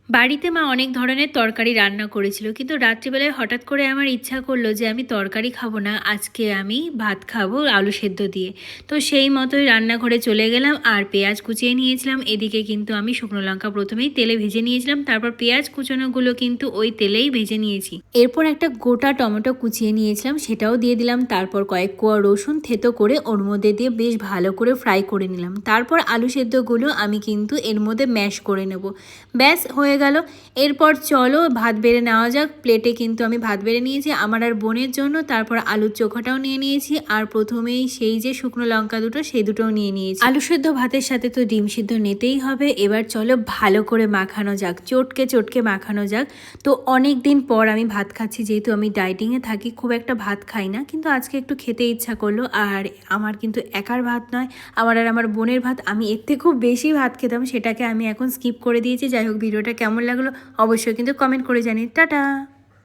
বাড়িতে মা অনেক ধরনের তরকারি রান্না করেছিল, কিন্তু রাত্রিবেলায় হঠাৎ করে আমার ইচ্ছা করলো যে আমি তরকারি খাবো না, আজকে আমি ভাত খাবো আলু সেদ্ধ দিয়ে। তো সেই মতোই রান্নাঘরে চলে গেলাম আর পেঁয়াজ কুচিয়ে নিয়েছিলাম। এদিকে কিন্তু আমি শুকনো লঙ্কা প্রথমেই তেলে ভেজে নিয়েছিলাম, তারপর পেঁয়াজ কুচানোগুলো কিন্তু ওই তেলেই ভেজে নিয়েছি। এরপর একটা গোটা টমেটো কুচিয়ে নিয়েছিলাম, সেটাও দিয়ে দিলাম। তারপর কয়েক কোয়া রসুন থেতো করে ওর মধ্যে দিয়ে বেশ ভালো করে ফ্রাই করে নিলাম। তারপর আলু সেদ্ধগুলো আমি কিন্তু এর মধ্যে ম্যাশ করে নেব। ব্যাস হয়ে গেল। এরপর চলো ভাত বেড়ে নেওয়া যাক। প্লেটে কিন্তু আমি ভাত বেড়ে নিয়েছি আমার আর বোনের জন্য। তারপর আলুর চোখাটাও নিয়ে নিয়েছি, আর প্রথমেই সেই যে শুকনো লঙ্কা দুটো, সেই দুটোও নিয়ে নিয়েছি। আলু সেদ্ধ ভাতের সাথে তো ডিম সিদ্ধ নিতেই হবে। এবার চলো ভালো করে মাখানো যাক, চটকে চটকে মাখানো যাক। তো অনেক দিন পর আমি ভাত খাচ্ছি, যেহেতু আমি ডায়েটিংয়ে থাকি, খুব একটা ভাত খাই না, কিন্তু আজকে একটু খেতে ইচ্ছা করলো। আর আমার কিন্তু একার ভাত নয়, আমার আর আমার বোনের ভাত। আমি এর থেকে খুব বেশি ভাত খেতাম, সেটাকে আমি এখন স্কিপ করে দিয়েছি। যাই হোক, ভিডিওটা কেমন লাগলো অবশ্যই কিন্তু কমেন্ট করে জানিয়ে। টাটা।